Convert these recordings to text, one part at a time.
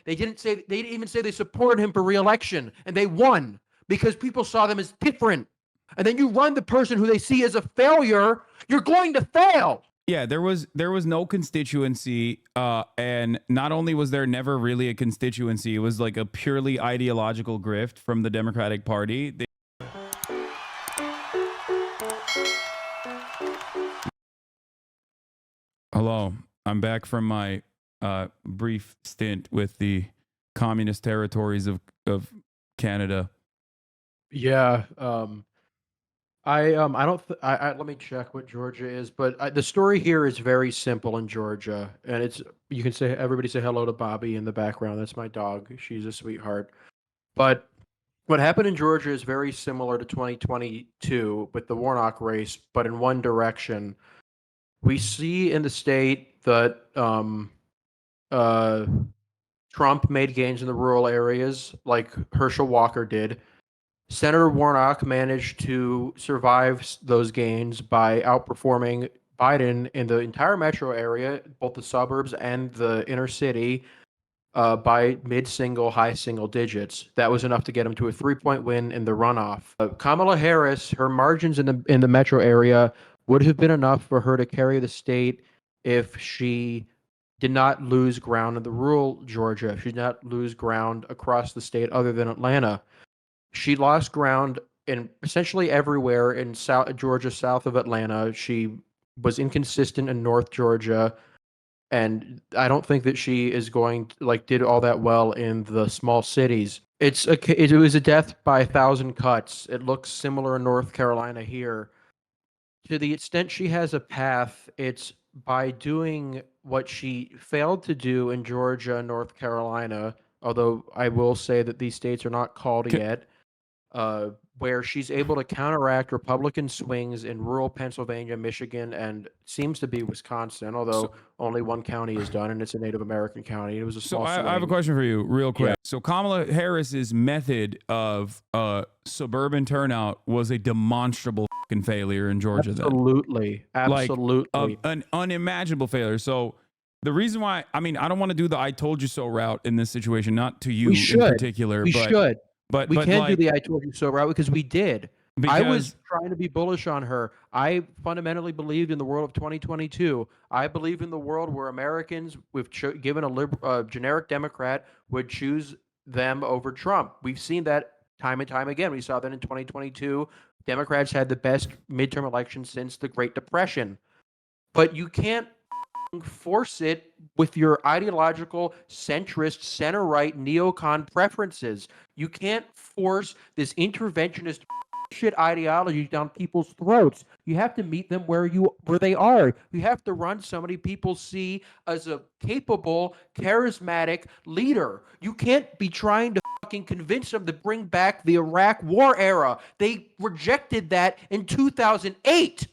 They didn't even say they supported him for re-election, and they won because people saw them as different. And then you run the person who they see as a failure, you're going to fail. Yeah, there was no constituency, and not only was there never really a constituency, it was like a purely ideological grift from the Democratic Party. Hello, I'm back from my brief stint with the communist territories of Canada. Yeah, I don't. Let me check what Georgia is, but the story here is very simple in Georgia, and it's you can say everybody say hello to Bobby in the background. That's my dog. She's a sweetheart. But what happened in Georgia is very similar to 2022 with the Warnock race, but in one direction. We see in the state that Trump made gains in the rural areas, like Herschel Walker did. Senator Warnock managed to survive those gains by outperforming Biden in the entire metro area, both the suburbs and the inner city, by mid-single, high single digits. That was enough to get him to a 3-point win in the runoff. Kamala Harris, her margins in the metro area would have been enough for her to carry the state if she did not lose ground in the rural Georgia. If she did not lose ground across the state other than Atlanta. She lost ground in essentially everywhere in South Georgia, south of Atlanta. She was inconsistent in North Georgia, and I don't think that she is going to, did all that well in the small cities. It was a death by 1,000 cuts. It looks similar in North Carolina here. To the extent she has a path, it's by doing what she failed to do in Georgia and North Carolina, although I will say that these states are not called yet, where she's able to counteract Republican swings in rural Pennsylvania, Michigan, and seems to be Wisconsin, although only one county is done, and it's a Native American county. It was a small swing. I have a question for you real quick. Yeah. So Kamala Harris's method of suburban turnout was a demonstrable fucking failure in Georgia. Absolutely. Like, an unimaginable failure. So the reason why, I mean, I don't want to do the I told you so route in this situation, not to you in particular. We should. But we can do the I told you so route because we did. I was trying to be bullish on her. I fundamentally believed in the world of 2022. I believe in the world where Americans, given a generic Democrat, would choose them over Trump. We've seen that time and time again. We saw that in 2022. Democrats had the best midterm election since the Great Depression. But you can't force it with your ideological, centrist, center-right, neocon preferences. You can't force this interventionist shit ideology down people's throats. You have to meet them where they are. You have to run somebody people see as a capable, charismatic leader. You can't be trying to fucking convince them to bring back the Iraq War era. They rejected that in 2008.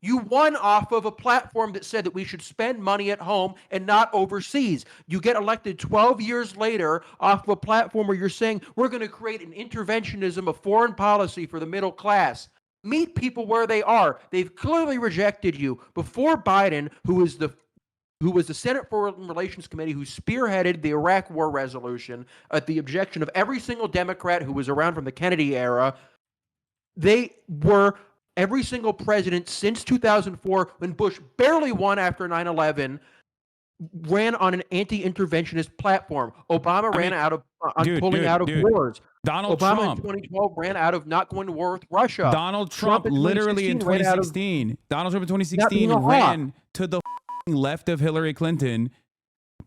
You won off of a platform that said that we should spend money at home and not overseas. You get elected 12 years later off of a platform where you're saying we're going to create an interventionism of foreign policy for the middle class. Meet people where they are. They've clearly rejected you. Before Biden, who was the Senate Foreign Relations Committee who spearheaded the Iraq War resolution at the objection of every single Democrat who was around from the Kennedy era, they were every single president since 2004, when Bush barely won after 9/11, ran on an anti-interventionist platform. Obama ran out of pulling out of wars. Donald Obama Trump in 2012 ran out of not going to war with Russia. Donald Trump literally in 2016. Donald Trump in 2016 ran to the left of Hillary Clinton,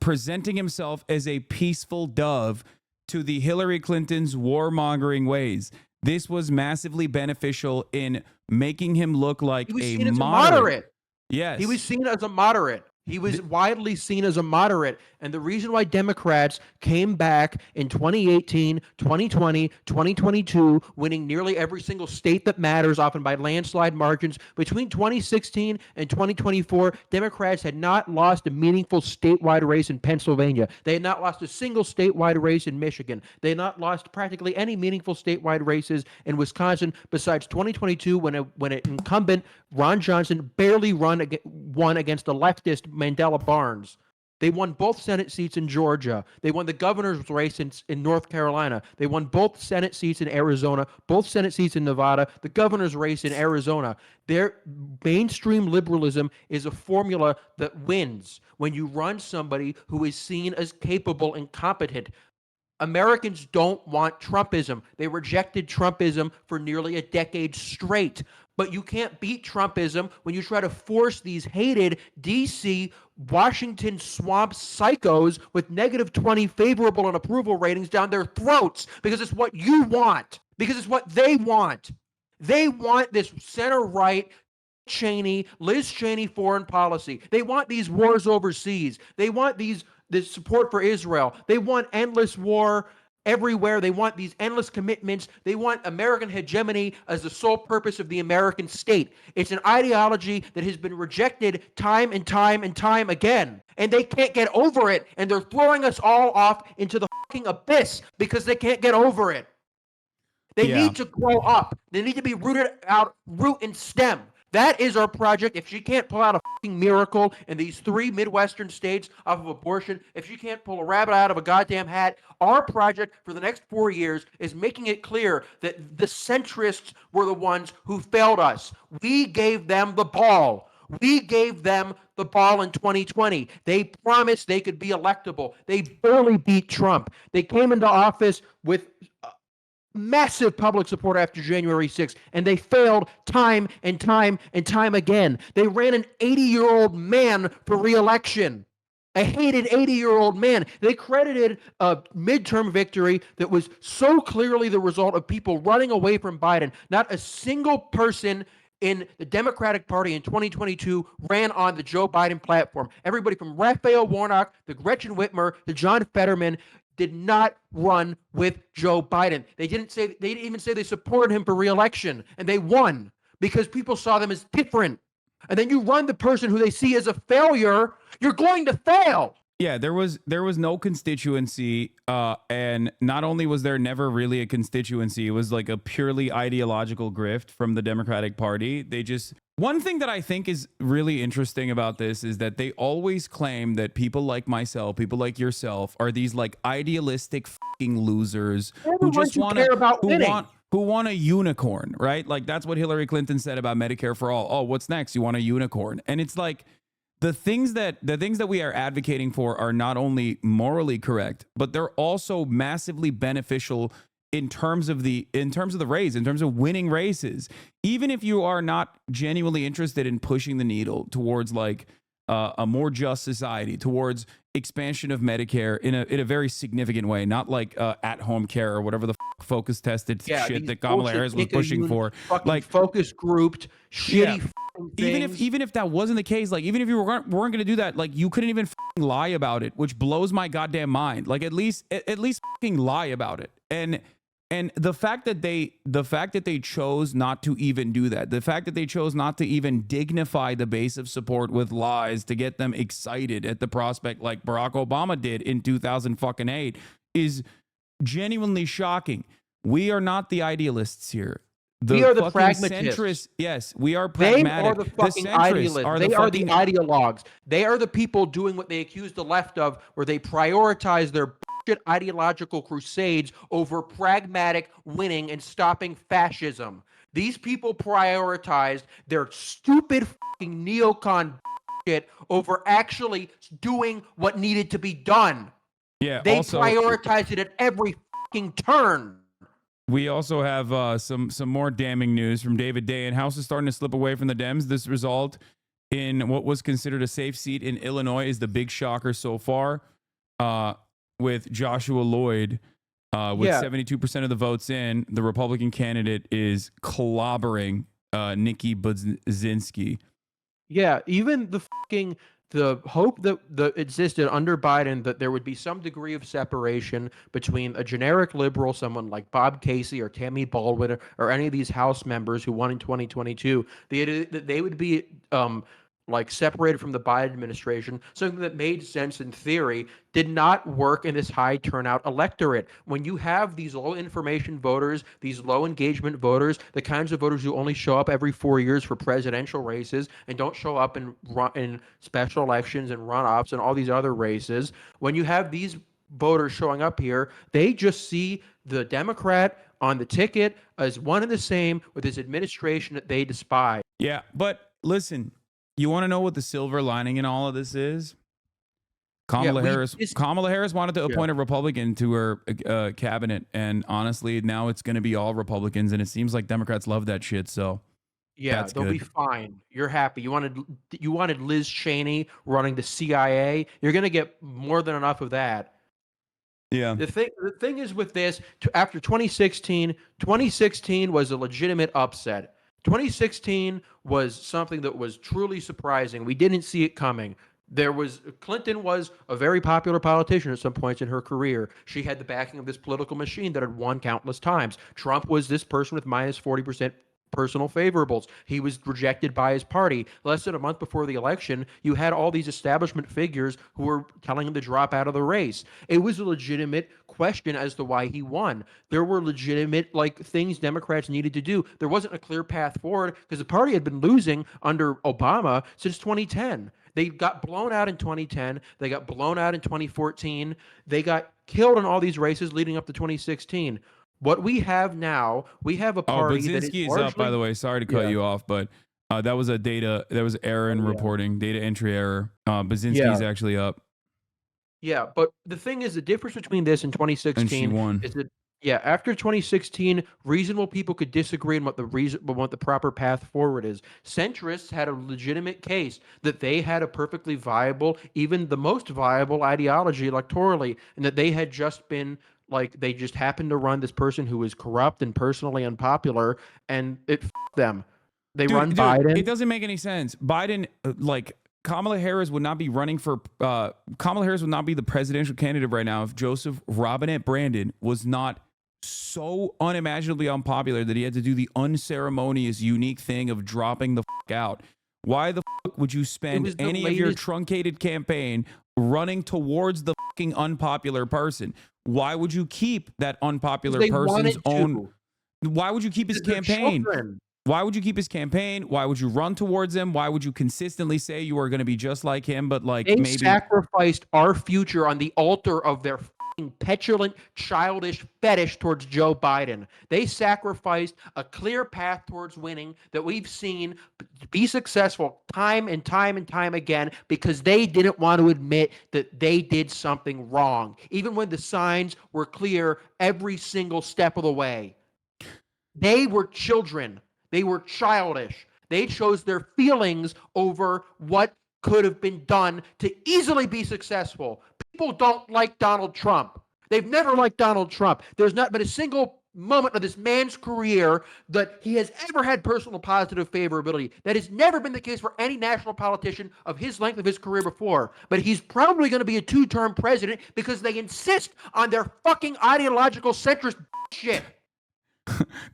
presenting himself as a peaceful dove to the Hillary Clinton's warmongering ways. This was massively beneficial in making him look like a moderate. Yes. He was seen as a moderate. He was widely seen as a moderate. And the reason why Democrats came back in 2018, 2020, 2022, winning nearly every single state that matters, often by landslide margins, between 2016 and 2024, Democrats had not lost a meaningful statewide race in Pennsylvania. They had not lost a single statewide race in Michigan. They had not lost practically any meaningful statewide races in Wisconsin besides 2022 when an incumbent, Ron Johnson, barely won against the leftist Mandela Barnes. They won both Senate seats in Georgia. They won the governor's race in North Carolina. They won both Senate seats in Arizona, both Senate seats in Nevada, the governor's race in Arizona. Their mainstream liberalism is a formula that wins when you run somebody who is seen as capable and competent. Americans don't want Trumpism. They rejected Trumpism for nearly a decade straight. But you can't beat Trumpism when you try to force these hated DC, Washington swamp psychos with -20 favorable and approval ratings down their throats, because it's what you want, because it's what they want. They want this center-right Cheney, Liz Cheney foreign policy. They want these wars overseas. They want this support for Israel. They want endless war everywhere. They want these endless commitments. They want American hegemony as the sole purpose of the American state. It's an ideology that has been rejected time and time and time again. And they can't get over it. And they're throwing us all off into the fucking abyss because they can't get over it. They need to grow up. They need to be rooted out, root and stem. That is our project. If she can't pull out a fucking miracle in these 3 Midwestern states off of abortion, if she can't pull a rabbit out of a goddamn hat, our project for the next 4 years is making it clear that the centrists were the ones who failed us. We gave them the ball. We gave them the ball in 2020. They promised they could be electable. They barely beat Trump. They came into office with massive public support after January 6th, and they failed time and time and time again. They ran an 80-year-old man for re-election, a hated 80-year-old man. They credited a midterm victory that was so clearly the result of people running away from Biden. Not a single person in the Democratic Party in 2022 ran on the Joe Biden platform. Everybody from Raphael Warnock to Gretchen Whitmer to John Fetterman did not run with Joe Biden. They didn't even say they supported him for re-election, and they won because people saw them as different. And then you run the person who they see as a failure, you're going to fail. Yeah, there was no constituency, and not only was there never really a constituency, it was like a purely ideological grift from the Democratic Party. One thing that I think is really interesting about this is that they always claim that people like myself, people like yourself, are these like idealistic fucking losers who just want who want a unicorn, right? Like that's what Hillary Clinton said about Medicare for all. Oh, what's next? You want a unicorn? And it's like the things that we are advocating for are not only morally correct, but they're also massively beneficial in terms of the race, in terms of winning races. Even if you are not genuinely interested in pushing the needle towards like a more just society, towards expansion of Medicare in a very significant way, not like at-home care or whatever the focus tested shit that Kamala Harris was pushing for, like focus grouped shitty. Even if that wasn't the case, like even if you weren't going to do that, like you couldn't even lie about it, which blows my goddamn mind. Like at least lie about it. And the fact that they chose not to even do that, the fact that they chose not to even dignify the base of support with lies to get them excited at the prospect, like Barack Obama did in 2008, is genuinely shocking. We are not the idealists here. We are the pragmatists. Centrists, yes, we are pragmatic. They are the fucking idealists. They are the ideologues. They are the people doing what they accuse the left of, where they prioritize their ideological crusades over pragmatic winning and stopping fascism. These people prioritized their stupid fucking neocon shit over actually doing what needed to be done. Yeah, they prioritized it at every fucking turn. We also have some more damning news from David Day, and House is starting to slip away from the Dems. This result in what was considered a safe seat in Illinois is the big shocker so far, with Joshua Lloyd with 72% of the votes in. The Republican candidate is clobbering Nikki Budzinski. Yeah, even the hope that existed under Biden that there would be some degree of separation between a generic liberal, someone like Bob Casey or Tammy Baldwin or any of these House members who won in 2022, they would be like separated from the Biden administration, something that made sense in theory, did not work in this high turnout electorate. When you have these low information voters, these low engagement voters, the kinds of voters who only show up every 4 years for presidential races and don't show up in special elections and runoffs and all these other races, when you have these voters showing up here, they just see the Democrat on the ticket as one and the same with his administration that they despise. Yeah, but listen, you want to know what the silver lining in all of this is? Kamala Harris wanted to appoint a Republican to her cabinet, and honestly, now it's going to be all Republicans, and it seems like Democrats love that shit. So yeah, they'll be fine. You're happy. You wanted Liz Cheney running the CIA. You're going to get more than enough of that. Yeah. The thing is with this, after 2016 was a legitimate upset. 2016 was something that was truly surprising. We didn't see it coming. Clinton was a very popular politician at some points in her career. She had the backing of this political machine that had won countless times. Trump was this person with minus 40% personal favorables. He was rejected by his party. Less than a month before the election, you had all these establishment figures who were telling him to drop out of the race. It was a legitimate question as to why he won. There were legitimate things Democrats needed to do. There wasn't a clear path forward because the party had been losing under Obama since 2010. They got blown out in 2010. They got blown out in 2014. They got killed in all these races leading up to 2016. What we have now, we have a party that is largely, up, by the way. Sorry to cut you off, but that was error in reporting, data entry error. Bazinski's actually up. Yeah, but the thing is, the difference between this and 2016 and she won. is that after 2016, reasonable people could disagree on what the proper path forward is. Centrists had a legitimate case that they had a perfectly viable, even the most viable ideology electorally, and that they had just been they just happened to run this person who was corrupt and personally unpopular, and it f***ed them. They run Biden. It doesn't make any sense. Biden, Kamala Harris would not be running for Kamala Harris would not be the presidential candidate right now if Joseph Robinette Brandon was not so unimaginably unpopular that he had to do the unceremonious, unique thing of dropping the out. Why the would you spend any of your truncated campaign running towards the fucking unpopular person? Why would you keep that unpopular person's own? Why would you keep his campaign? Why would you keep his campaign? Why would you run towards him? Why would you consistently say you are going to be just like him? But they maybe sacrificed our future on the altar of their petulant, childish fetish towards Joe Biden. They sacrificed a clear path towards winning that we've seen be successful time and time and time again because they didn't want to admit that they did something wrong, even when the signs were clear every single step of the way. They were children. They were childish. They chose their feelings over what could have been done to easily be successful. People don't like Donald Trump. They've never liked Donald Trump. There's not been a single moment of this man's career that he has ever had personal positive favorability. That has never been the case for any national politician of his length of his career before. But he's probably going to be a two-term president because they insist on their fucking ideological centrist shit.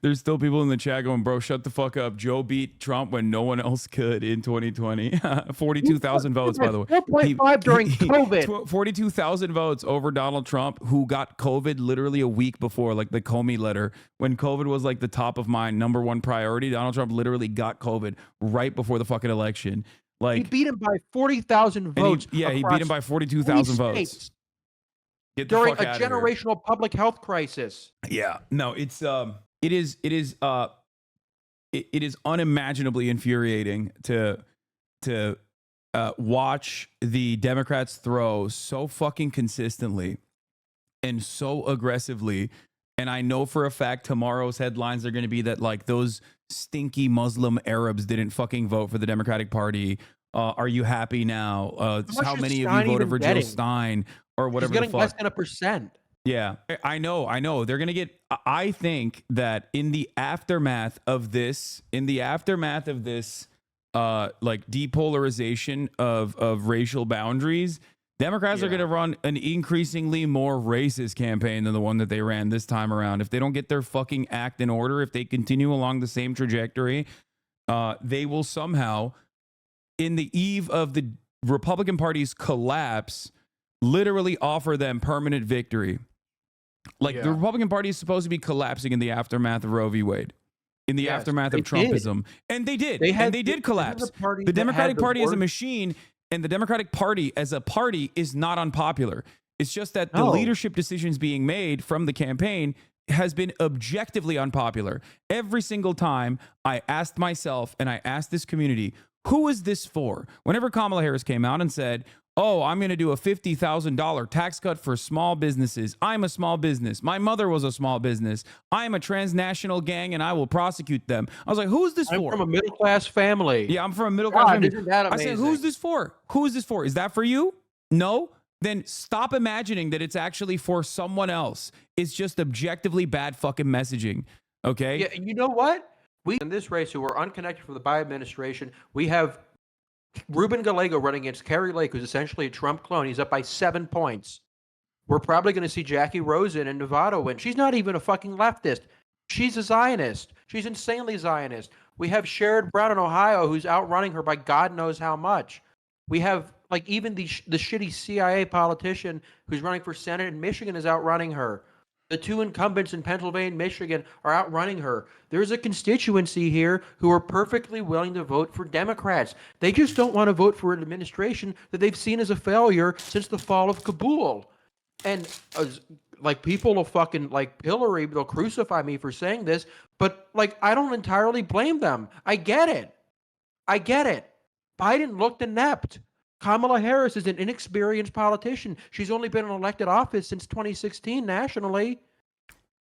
There's still people in the chat going, bro, shut the fuck up. Joe beat Trump when no one else could in 2020. 42,000 votes, by the way. 4.5 during COVID. 42,000 votes over Donald Trump, who got COVID literally a week before, like the Comey letter. When COVID was like the top of mind, number one priority, Donald Trump literally got COVID right before the fucking election. He beat him by 40,000 votes. He beat him by 42,000 votes. During a generational public health crisis. Yeah, no, it is unimaginably infuriating to watch the Democrats throw so fucking consistently and so aggressively. And I know for a fact tomorrow's headlines are going to be that those stinky Muslim Arabs didn't fucking vote for the Democratic Party. Are you happy now? How many of you voted for Jill Stein? Or whatever. He's getting less than 1%. Yeah, I know. They're gonna get. I think that in the aftermath of this, depolarization of racial boundaries, Democrats are gonna run an increasingly more racist campaign than the one that they ran this time around. If they don't get their fucking act in order, if they continue along the same trajectory, they will somehow in the eve of the Republican Party's collapse, literally offer them permanent victory. Like the Republican Party is supposed to be collapsing in the aftermath of Roe v. Wade, in the aftermath of Trumpism. And they did. They did collapse. The Democratic Party as a machine and the Democratic Party as a party is not unpopular. It's just that the leadership decisions being made from the campaign has been objectively unpopular. Every single time I asked myself and I asked this community, who is this for? Whenever Kamala Harris came out and said, oh, I'm going to do a $50,000 tax cut for small businesses. I'm a small business. My mother was a small business. I'm a transnational gang and I will prosecute them. I was like, who is this for? I'm from a middle-class family. Yeah, I'm from a middle-class family. Isn't that amazing? I said, who's this for? Who is this for? Is that for you? No? Then stop imagining that it's actually for someone else. It's just objectively bad fucking messaging. Okay? Yeah, and you know what? We in this race who are unconnected from the Biden administration, we have Ruben Gallego running against Kerry Lake, who's essentially a Trump clone. He's up by 7 points. We're probably going to see Jackie Rosen in Nevada win. She's not even a fucking leftist. She's a Zionist. She's insanely Zionist. We have Sherrod Brown in Ohio, who's outrunning her by God knows how much. We have like even the shitty CIA politician who's running for Senate in Michigan is outrunning her. The two incumbents in Pennsylvania and Michigan are outrunning her. There's a constituency here who are perfectly willing to vote for Democrats. They just don't want to vote for an administration that they've seen as a failure since the fall of Kabul. And like people will fucking like Hillary, they'll crucify me for saying this, but like I don't entirely blame them. I get it. Biden looked inept. Kamala Harris is an inexperienced politician. She's only been in elected office since 2016 nationally.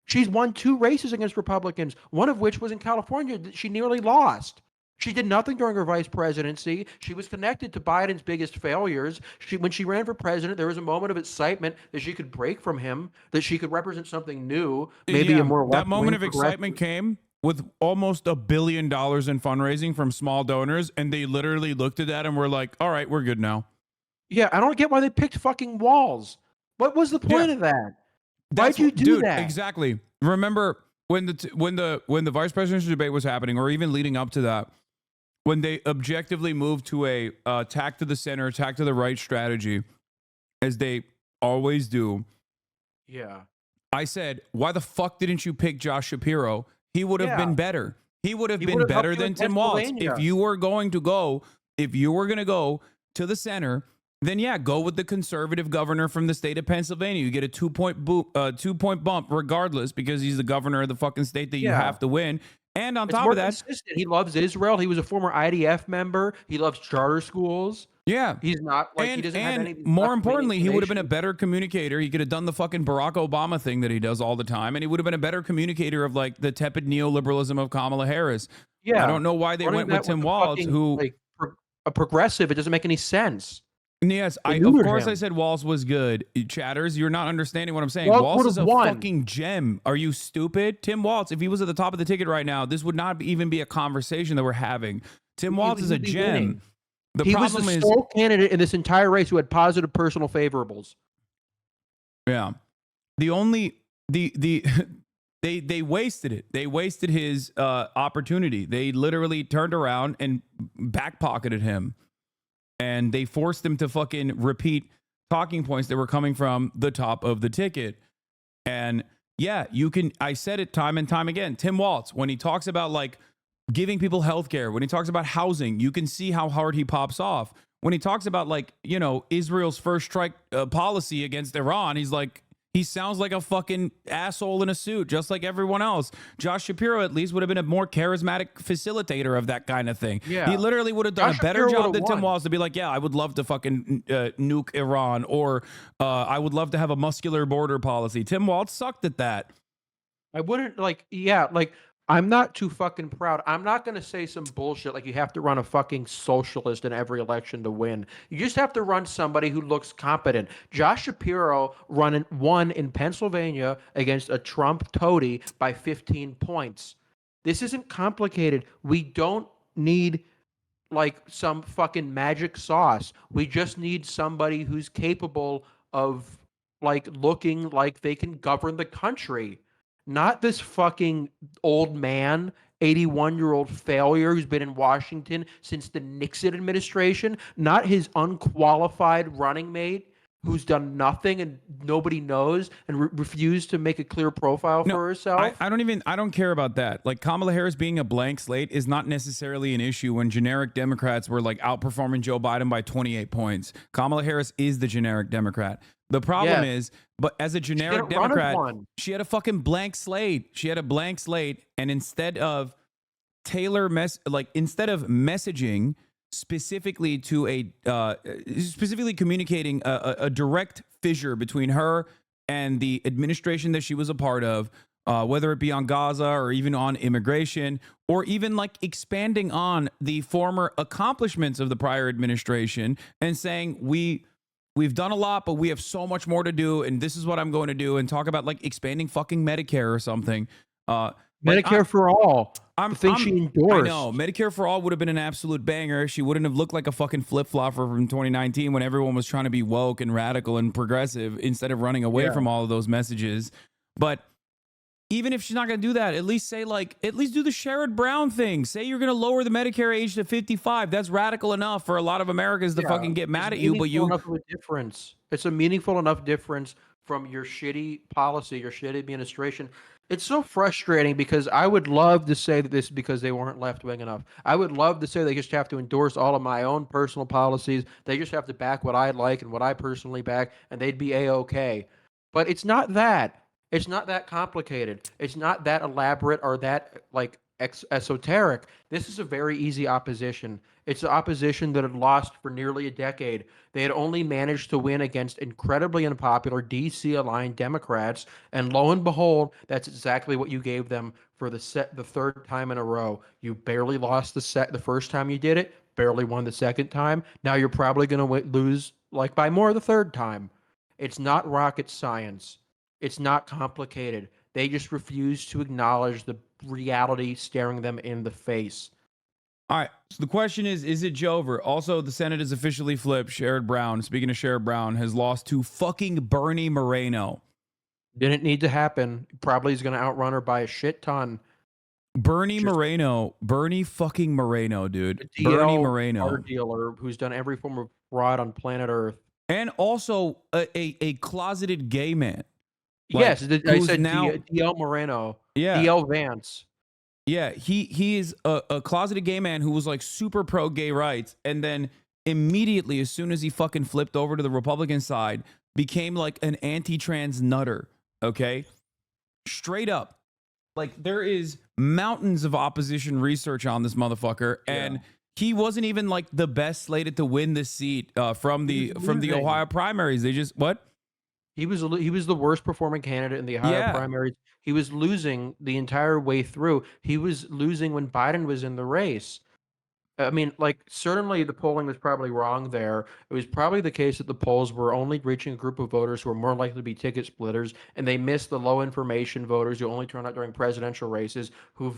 She's won 2 races against Republicans, one of which was in California that she nearly lost. She did nothing during her vice presidency. She was connected to Biden's biggest failures. When she ran for president, there was a moment of excitement that she could break from him, that she could represent something new, maybe a more that moment of excitement came with almost $1 billion in fundraising from small donors, and they literally looked at that and were like, all right, we're good now. Yeah, I don't get why they picked fucking Walz. What was the point of that? Why'd you do that? Exactly. Remember when the vice presidential debate was happening, or even leading up to that, when they objectively moved to a attack to the center, attack to the right strategy, as they always do. Yeah. I said, why the fuck didn't you pick Josh Shapiro? He would have been better. He would have been better than Tim Walz. If you were going to go to the center, then yeah, go with the conservative governor from the state of Pennsylvania. You get a 2-point bump regardless, because he's the governor of the fucking state that you have to win. And on top of that, consistent. He loves Israel. He was a former IDF member. He loves charter schools. Yeah. He's not like he doesn't have any. More importantly, he would have been a better communicator. He could have done the fucking Barack Obama thing that he does all the time. And he would have been a better communicator of like the tepid neoliberalism of Kamala Harris. Yeah. I don't know why they went with Tim Walz, who like a progressive. It doesn't make any sense. Yes, of course I said Walz was good. Chatters, you're not understanding what I'm saying. Walz is a fucking gem. Are you stupid? Tim Walz, if he was at the top of the ticket right now, this would not even be a conversation that we're having. Tim Walz is a gem. He was the sole candidate in this entire race who had positive personal favorables. Yeah. They wasted it. They wasted his opportunity. They literally turned around and backpocketed him. And they forced him to fucking repeat talking points that were coming from the top of the ticket. And yeah, I said it time and time again. Tim Walz, when he talks about like giving people healthcare, when he talks about housing, you can see how hard he pops off. When he talks about like, Israel's first strike policy against Iran, he sounds like a fucking asshole in a suit, just like everyone else. Josh Shapiro at least would have been a more charismatic facilitator of that kind of thing. Yeah. He literally would have done a better job than Tim Walz to be like, yeah, I would love to fucking nuke Iran, or I would love to have a muscular border policy. Tim Walz sucked at that. I wouldn't I'm not too fucking proud. I'm not going to say some bullshit like you have to run a fucking socialist in every election to win. You just have to run somebody who looks competent. Josh Shapiro won in Pennsylvania against a Trump toady by 15 points. This isn't complicated. We don't need like some fucking magic sauce. We just need somebody who's capable of like looking like they can govern the country. Not this fucking old man 81-year-old failure who's been in Washington since the Nixon administration, not his unqualified running mate who's done nothing and nobody knows and refused to make a clear profile for herself. I don't care about that. Like, Kamala Harris being a blank slate is not necessarily an issue when generic Democrats were like outperforming Joe Biden by 28 points. Kamala Harris is the generic Democrat. The problem is, but as a generic Democrat, she had a fucking blank slate. She had a blank slate, and instead of instead of messaging specifically to specifically communicating a direct fissure between her and the administration that she was a part of, whether it be on Gaza or even on immigration, or even like expanding on the former accomplishments of the prior administration and saying we've done a lot, but we have so much more to do, and this is what I'm going to do, and talk about like expanding fucking Medicare or something. Medicare for all. The thing she endorsed. I know. Medicare for all would have been an absolute banger. She wouldn't have looked like a fucking flip-flopper from 2019 when everyone was trying to be woke and radical and progressive instead of running away from all of those messages. But even if she's not going to do that, at least say at least do the Sherrod Brown thing. Say you're going to lower the Medicare age to 55. That's radical enough for a lot of Americans to fucking get mad at you. But enough of a difference. It's a meaningful enough difference from your shitty policy, your shitty administration. It's so frustrating because I would love to say that this is because they weren't left-wing enough. I would love to say they just have to endorse all of my own personal policies. They just have to back what I like and what I personally back, and they'd be A-okay. But it's not that. It's not that complicated. It's not that elaborate or that esoteric. This is a very easy opposition. It's an opposition that had lost for nearly a decade. They had only managed to win against incredibly unpopular DC-aligned Democrats, and lo and behold, that's exactly what you gave them for the third time in a row. You barely lost the first time you did it, barely won the second time. Now you're probably going to lose by more the third time. It's not rocket science. It's not complicated. They just refuse to acknowledge the reality staring them in the face. All right. So the question is it Jover? Also, the Senate is officially flipped. Sherrod Brown, speaking of Sherrod Brown, has lost to fucking Bernie Moreno. Didn't need to happen. Probably is going to outrun her by a shit ton. Bernie fucking Moreno, dude. Bernie Moreno. Car dealer who's done every form of fraud on planet Earth. And also a closeted gay man. Yes, I said now DL Moreno. Yeah. DL Vance. Yeah, he is a closeted gay man who was like super pro gay rights, and then immediately, as soon as he fucking flipped over to the Republican side, became like an anti-trans nutter. Okay, straight up, like there is mountains of opposition research on this motherfucker, and he wasn't even like the best slated to win this seat from the Ohio primaries. They just He was the worst performing candidate in the Ohio primaries. He was losing the entire way through. He was losing when Biden was in the race. I mean, certainly the polling was probably wrong there. It was probably the case that the polls were only reaching a group of voters who are more likely to be ticket splitters, and they missed the low information voters who only turn out during presidential races, who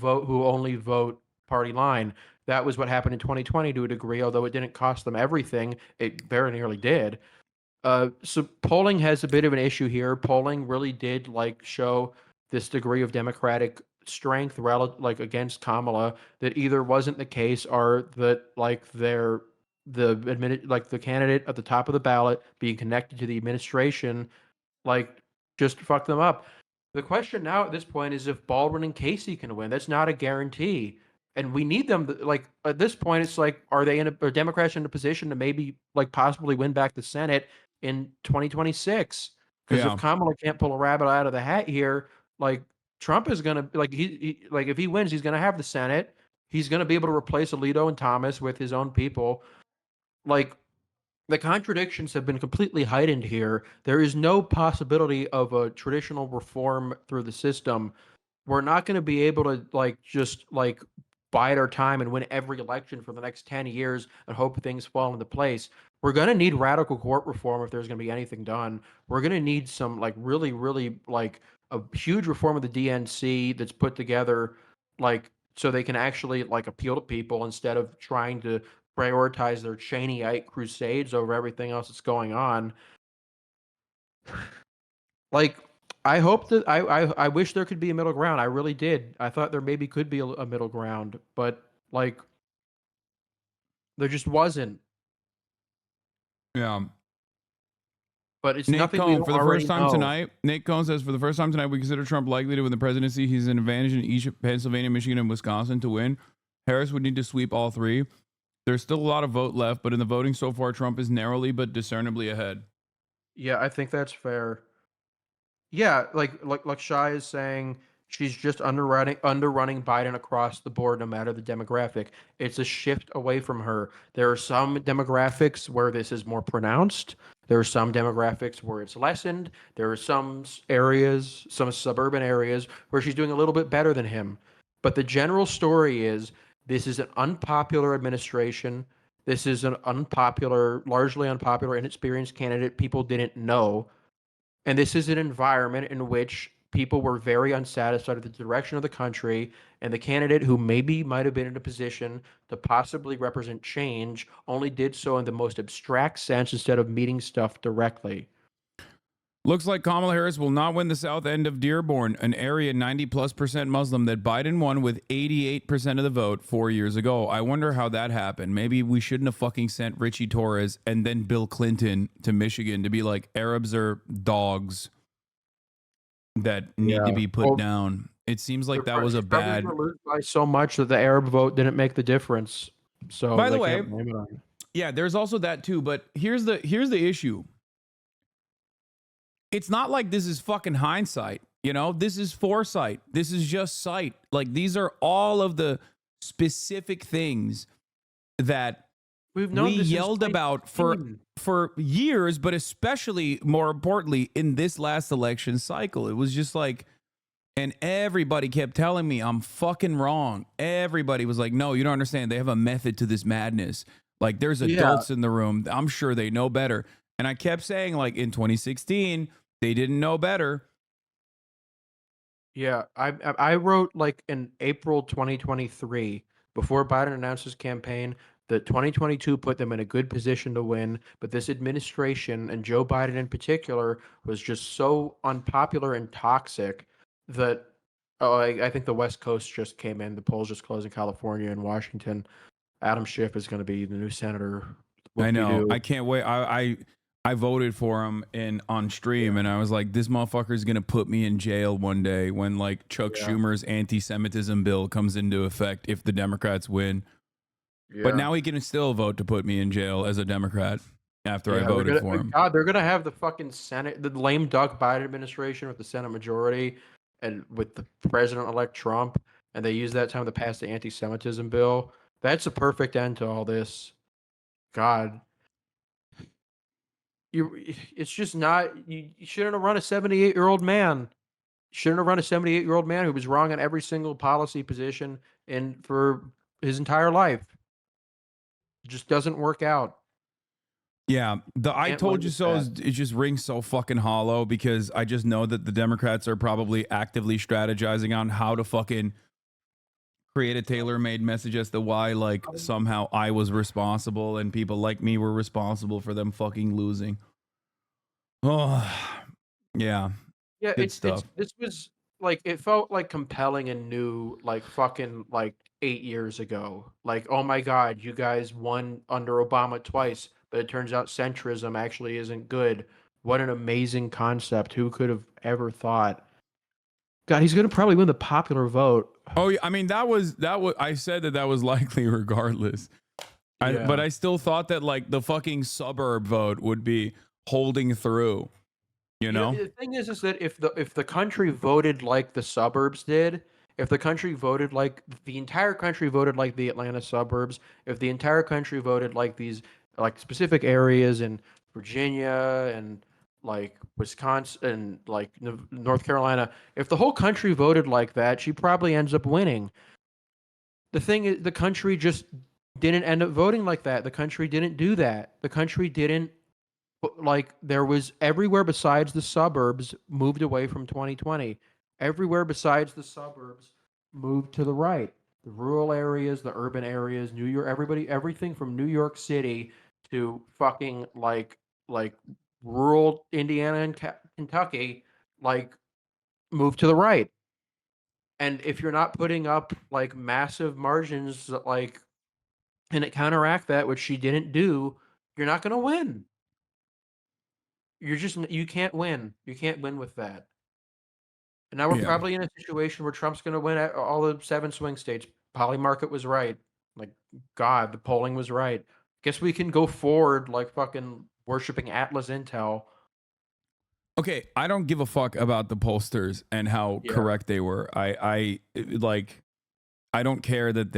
only vote party line. That was what happened in 2020 to a degree, although it didn't cost them everything. It very nearly did. So polling has a bit of an issue here. Polling really did show this degree of Democratic strength against Kamala that either wasn't the case or that the candidate at the top of the ballot being connected to the administration just fucked them up. The question now at this point is if Baldwin and Casey can win. That's not a guarantee. And we need them at this point. It's are Democrats in a position to maybe possibly win back the Senate in 2026? Because if Kamala can't pull a rabbit out of the hat here, Trump is gonna if he wins, he's gonna have the Senate. He's gonna be able to replace Alito and Thomas with his own people. The contradictions have been completely heightened here. There is no possibility of a traditional reform through the system. We're not going to be able to just bide our time and win every election for the next 10 years and hope things fall into place. We're going to need radical court reform if there's going to be anything done. We're going to need some really, really a huge reform of the DNC that's put together so they can actually appeal to people instead of trying to prioritize their Cheneyite crusades over everything else that's going on. I hope that I wish there could be a middle ground. I really did. I thought there maybe could be a middle ground, but like there just wasn't. Yeah. But it's Nate nothing we Cohn, don't for the first already time know. tonight, Nate Cohn says, for the first time tonight, we consider Trump likely to win the presidency. He's an advantage in each Pennsylvania, Michigan, and Wisconsin to win. Harris would need to sweep all three. There's still a lot of vote left, but in the voting so far, Trump is narrowly but discernibly ahead. Yeah, I think that's fair. Yeah, like Shai is saying, she's just underrunning Biden across the board, no matter the demographic. It's a shift away from her. There are some demographics where this is more pronounced. There are some demographics where it's lessened. There are some areas, some suburban areas, where she's doing a little bit better than him. But the general story is this is an unpopular administration. This is an unpopular, largely unpopular, inexperienced candidate people didn't know. And this is an environment in which people were very unsatisfied with the direction of the country, and the candidate who maybe might have been in a position to possibly represent change only did so in the most abstract sense instead of meeting stuff directly. Looks like Kamala Harris will not win the south end of Dearborn, an area 90+% Muslim that Biden won with 88% of the vote 4 years ago. I wonder how that happened. Maybe we shouldn't have fucking sent Richie Torres and then Bill Clinton to Michigan to be like, Arabs are dogs that need to be put down. It seems like that was a bad. Probably lose by so much that the Arab vote didn't make the difference. So by the way, can't blame it on it. Yeah, there's also that too. But here's the issue. It's not like this is fucking hindsight. You know, this is foresight. This is just sight. Like, these are all of the specific things that we yelled about for years, but especially more importantly in this last election cycle. It was just like, and everybody kept telling me I'm fucking wrong. Everybody was like, no, you don't understand. They have a method to this madness. Like, there's adults in the room. I'm sure they know better. And I kept saying, like, in 2016, they didn't know better. Yeah, I wrote like in April 2023, before Biden announced his campaign, that 2022 put them in a good position to win, but this administration, and Joe Biden in particular, was just so unpopular and toxic that I think the West Coast just came in. The polls just closed in California and Washington. Adam Schiff is going to be the new senator. I know. I can't wait. I voted for him on stream, and I was like, this motherfucker is going to put me in jail one day when, like, Chuck Schumer's anti-Semitism bill comes into effect if the Democrats win. Yeah. But now he can still vote to put me in jail as a Democrat after I voted for him. God, they're going to have the fucking Senate, the lame duck Biden administration with the Senate majority and with the President-elect Trump, and they use that time to pass the anti-Semitism bill. That's a perfect end to all this. God. It's just not. You shouldn't have run a 78-year-old man. Shouldn't have run a 78-year-old man who was wrong on every single policy position and for his entire life. It just doesn't work out. Yeah, the I told you so it just rings so fucking hollow because I just know that the Democrats are probably actively strategizing on how to fucking create a tailor-made message as to why, like, somehow I was responsible and people like me were responsible for them fucking losing. Oh, yeah. Yeah, this was like, it felt like compelling and new, like fucking like 8 years ago. Like, oh my God, you guys won under Obama twice, but it turns out centrism actually isn't good. What an amazing concept. Who could have ever thought? God, he's going to probably win the popular vote. Oh, yeah. I mean, that was I said that was likely regardless. But I still thought that, like, the fucking suburb vote would be holding through. You know? The thing is that if the country voted like the suburbs did, if the country voted like the entire country voted like the Atlanta suburbs, if the entire country voted like these, like, specific areas in Virginia and like Wisconsin and like North Carolina, if the whole country voted like that, she probably ends up winning. The thing is, the country just didn't end up voting like that. The country didn't do that. The country didn't, like, there was everywhere besides the suburbs moved away from 2020. Everywhere besides the suburbs moved to the right. The rural areas, the urban areas, New York, everything from New York City to fucking like rural Indiana and Kentucky, like, move to the right. And if you're not putting up like massive margins that like and it counteract that, which she didn't do, you're not going to win. You can't win. You can't win with that. And now we're Yeah. probably in a situation where Trump's going to win at all the 7 swing states. Polly Market was right. Like, God, the polling was right. Guess we can go forward like fucking worshiping Atlas Intel. Okay, I don't give a fuck about the pollsters and how correct they were. I don't care that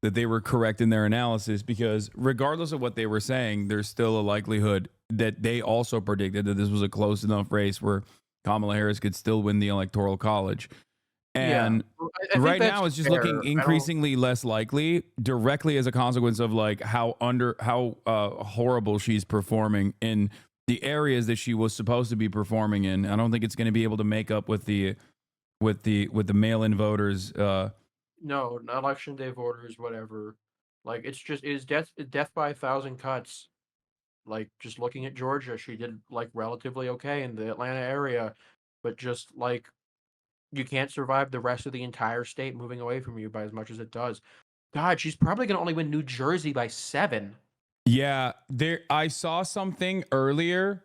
they were correct in their analysis, because regardless of what they were saying, there's still a likelihood that they also predicted that this was a close enough race where Kamala Harris could still win the electoral college. And I right now it's just looking increasingly less likely, directly as a consequence of like how horrible she's performing in the areas that she was supposed to be performing in. I don't think it's going to be able to make up with the mail-in voters. No, election day voters, whatever. Like it's death by 1,000 cuts. Like just looking at Georgia, she did like relatively okay in the Atlanta area, but just like you can't survive the rest of the entire state moving away from you by as much as it does. God, she's probably gonna only win New Jersey by 7. Yeah, I saw something earlier.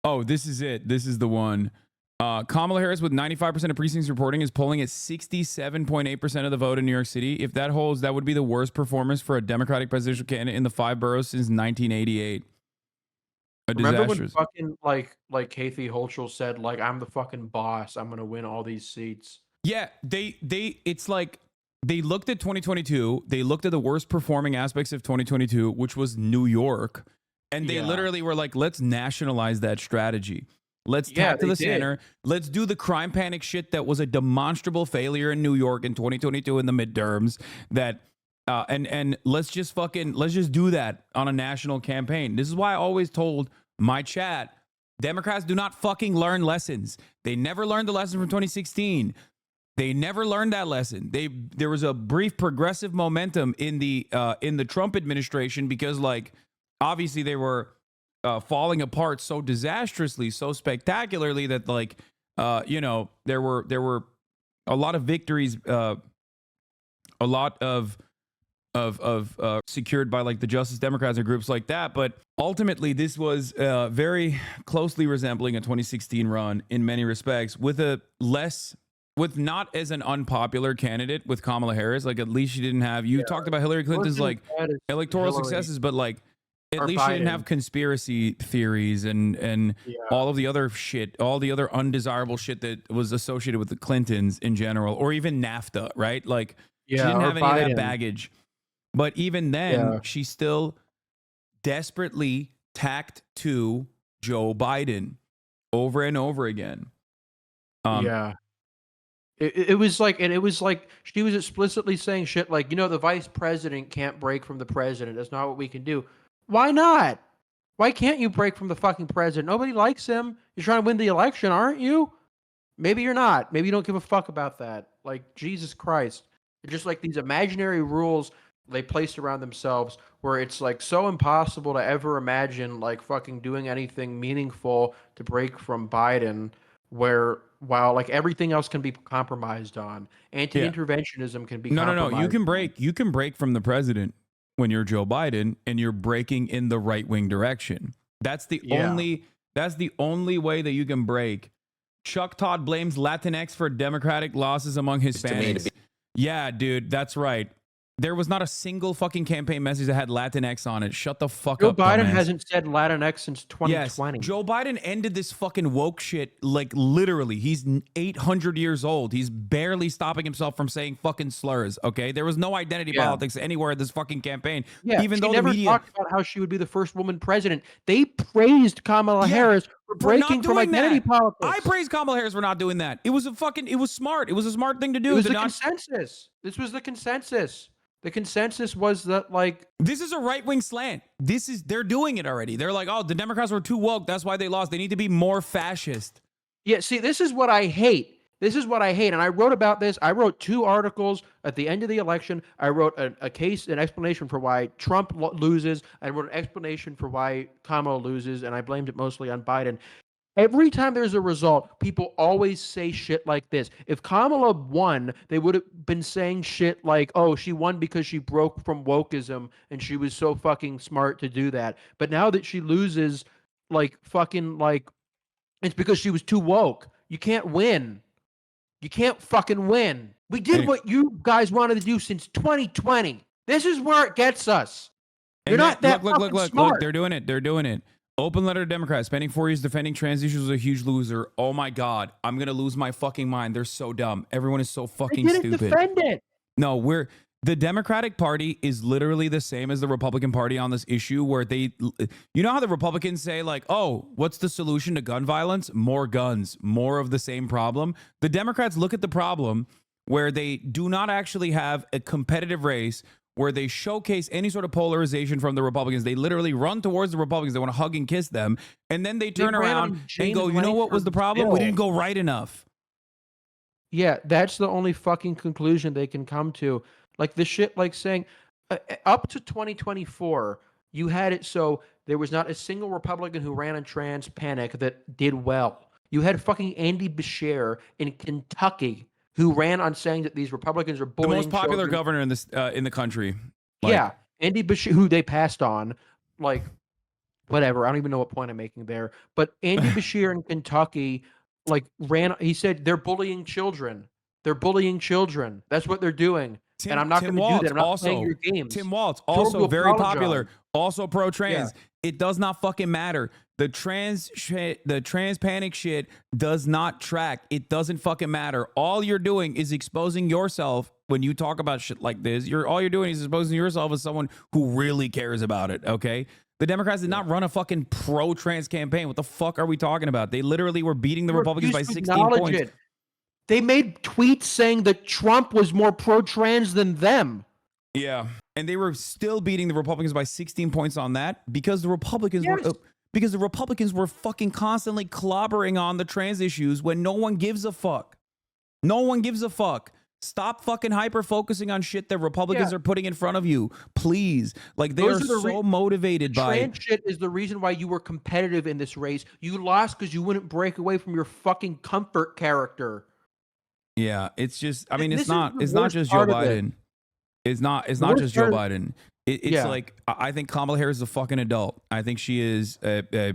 Oh, this is it. This is the one. Kamala Harris with 95% of precincts reporting is polling at 67.8% of the vote in New York City. If that holds, that would be the worst performance for a Democratic presidential candidate in the 5 boroughs since 1988. Remember when fucking like Kathy Hochul said like I'm the fucking boss, I'm gonna win all these seats. Yeah, it's like they looked at 2022, they looked at the worst performing aspects of 2022, which was New York, and they literally were like, let's nationalize that strategy. Let's tack to the center. Let's do the crime panic shit that was a demonstrable failure in New York in 2022 in the midterms. That and let's just do that on a national campaign. This is why I always told my chat, Democrats do not fucking learn lessons. They never learned the lesson from 2016. They never learned that lesson. There was a brief progressive momentum in the Trump administration because like obviously they were falling apart so disastrously, so spectacularly that like there were a lot of victories, a lot of secured by like the Justice Democrats or groups like that. But ultimately, this was very closely resembling a 2016 run in many respects, with not as an unpopular candidate with Kamala Harris. Like at least she didn't have. You talked about Hillary Clinton's like electoral successes, but like at least she didn't have conspiracy theories and all of the other shit, all the other undesirable shit that was associated with the Clintons in general, or even NAFTA, right? Like she didn't have any of that baggage. But even then, she still desperately tacked to Joe Biden over and over again. It was like she was explicitly saying shit like, the vice president can't break from the president. That's not what we can do. Why not? Why can't you break from the fucking president? Nobody likes him. You're trying to win the election, aren't you? Maybe you're not. Maybe you don't give a fuck about that. Like, Jesus Christ. It's just like these imaginary rules they placed around themselves where it's like so impossible to ever imagine like fucking doing anything meaningful to break from Biden, where while like everything else can be compromised on, anti-interventionism can be compromised. No. You can break from the president when you're Joe Biden and you're breaking in the right-wing direction. That's the only way that you can break. Chuck Todd blames Latinx for Democratic losses among Hispanics. Yeah, dude, that's right. There was not a single fucking campaign message that had Latinx on it. Shut the fuck up, Joe Biden dumbass. hasn't said Latinx since 2020. Yes, Joe Biden ended this fucking woke shit, like literally. He's 800 years old. He's barely stopping himself from saying fucking slurs, okay? There was no identity politics anywhere in this fucking campaign. Yeah, even though never talked about how she would be the first woman president. They praised Kamala Harris for breaking from identity politics. I praised Kamala Harris for not doing that. It was smart. It was a smart thing to do. It was the consensus. This was the consensus. The consensus was that, like... This is a right-wing slant. They're doing it already. They're like, oh, the Democrats were too woke. That's why they lost. They need to be more fascist. Yeah, see, this is what I hate. And I wrote about this. I wrote 2 articles at the end of the election. I wrote an explanation for why Trump loses. I wrote an explanation for why Kamala loses, and I blamed it mostly on Biden. Every time there's a result, people always say shit like this. If Kamala won, they would have been saying shit like, oh, she won because she broke from wokeism and she was so fucking smart to do that. But now that she loses, like, fucking, like, it's because she was too woke. You can't win. You can't fucking win. We did what you guys wanted to do since 2020. This is where it gets us. You're not that fucking smart. Look, they're doing it. They're doing it. Open letter to Democrats. Spending 4 years defending trans issues was a huge loser. Oh my God. I'm going to lose my fucking mind. They're so dumb. Everyone is so fucking stupid. They didn't defend it. No, the Democratic Party is literally the same as the Republican Party on this issue where you know how the Republicans say like, oh, what's the solution to gun violence? More guns, more of the same problem. The Democrats look at the problem where they do not actually have a competitive race where they showcase any sort of polarization from the Republicans. They literally run towards the Republicans. They want to hug and kiss them. And then they turn around and go, you know what was the problem? We didn't go right enough. Yeah, that's the only fucking conclusion they can come to. Like the shit, like saying up to 2024, you had it so there was not a single Republican who ran on trans panic that did well. You had fucking Andy Beshear in Kentucky who ran on saying that these Republicans are bullying the most popular children. governor in the country. Yeah, Andy Beshear, who they passed on, like, whatever. I don't even know what point I'm making there. But Andy Beshear in Kentucky, like, he said they're bullying children. They're bullying children. That's what they're doing. And I'm not going to do that. I'm not playing your games. Tim Walz, also very popular, also pro-trans. Yeah. It does not fucking matter. The trans panic shit does not track. It doesn't fucking matter. All you're doing is exposing yourself when you talk about shit like this. All you're doing is exposing yourself as someone who really cares about it, okay? The Democrats did not run a fucking pro-trans campaign. What the fuck are we talking about? They literally were beating the Republicans by 16 points. They made tweets saying that Trump was more pro-trans than them. Yeah, and they were still beating the Republicans by 16 points on that because the Republicans were fucking constantly clobbering on the trans issues when no one gives a fuck. No one gives a fuck. Stop fucking hyper-focusing on shit that Republicans are putting in front of you. Please. Like, they are so motivated by... Trans shit is the reason why you were competitive in this race. You lost because you wouldn't break away from your fucking comfort character. Yeah, it's just... I mean, it's not just Joe Biden. It's not just Joe Biden. It's like, I think Kamala Harris is a fucking adult. I think she is a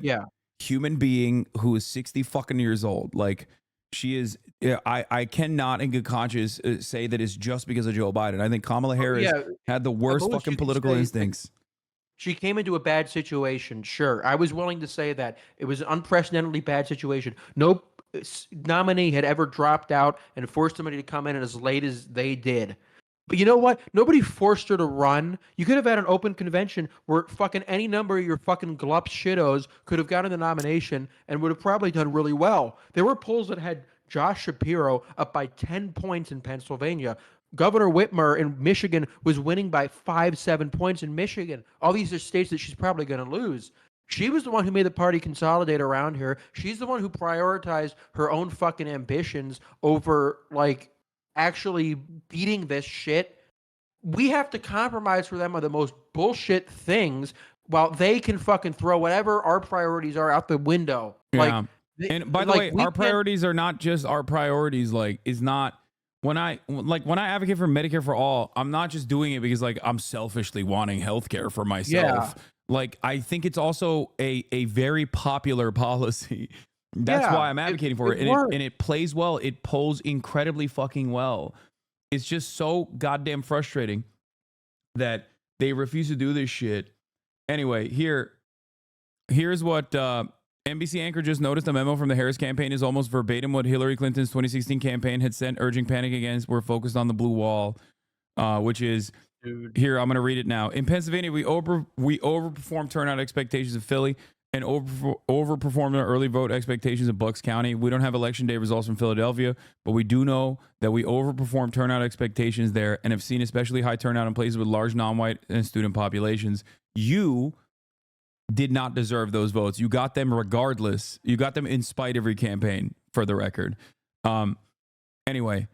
human being who is 60 fucking years old. Like, she is... I cannot in good conscience say that it's just because of Joe Biden. I think Kamala Harris had the worst fucking political instincts. She came into a bad situation, sure. I was willing to say that. It was an unprecedentedly bad situation. No nominee had ever dropped out and forced somebody to come in as late as they did. But you know what? Nobody forced her to run. You could have had an open convention where fucking any number of your fucking glup shittos could have gotten the nomination and would have probably done really well. There were polls that had Josh Shapiro up by 10 points in Pennsylvania. Governor Whitmer in Michigan was winning by 5-7 points in Michigan. All these are states that she's probably going to lose. She was the one who made the party consolidate around her. She's the one who prioritized her own fucking ambitions over, like, actually beating this shit. We have to compromise for them on the most bullshit things while they can fucking throw whatever our priorities are out the window. Yeah. And by the way, our priorities are not just our priorities. Like, is not when I advocate for Medicare for all, I'm not just doing it because like I'm selfishly wanting healthcare for myself. Like, I think it's also a very popular policy. That's why I'm advocating for it. And it plays well. It polls incredibly fucking well. It's just so goddamn frustrating that they refuse to do this shit. Anyway, here's what NBC anchor just noticed. A memo from the Harris campaign is almost verbatim what Hillary Clinton's 2016 campaign had sent, urging panic against. We're focused on the blue wall, which is... Here, I'm going to read it now. In Pennsylvania, we overperformed turnout expectations in Philly and overperformed our early vote expectations in Bucks County. We don't have election day results from Philadelphia, but we do know that we overperformed turnout expectations there and have seen especially high turnout in places with large non-white and student populations. You did not deserve those votes. You got them regardless. You got them in spite of your campaign, for the record. Anyway...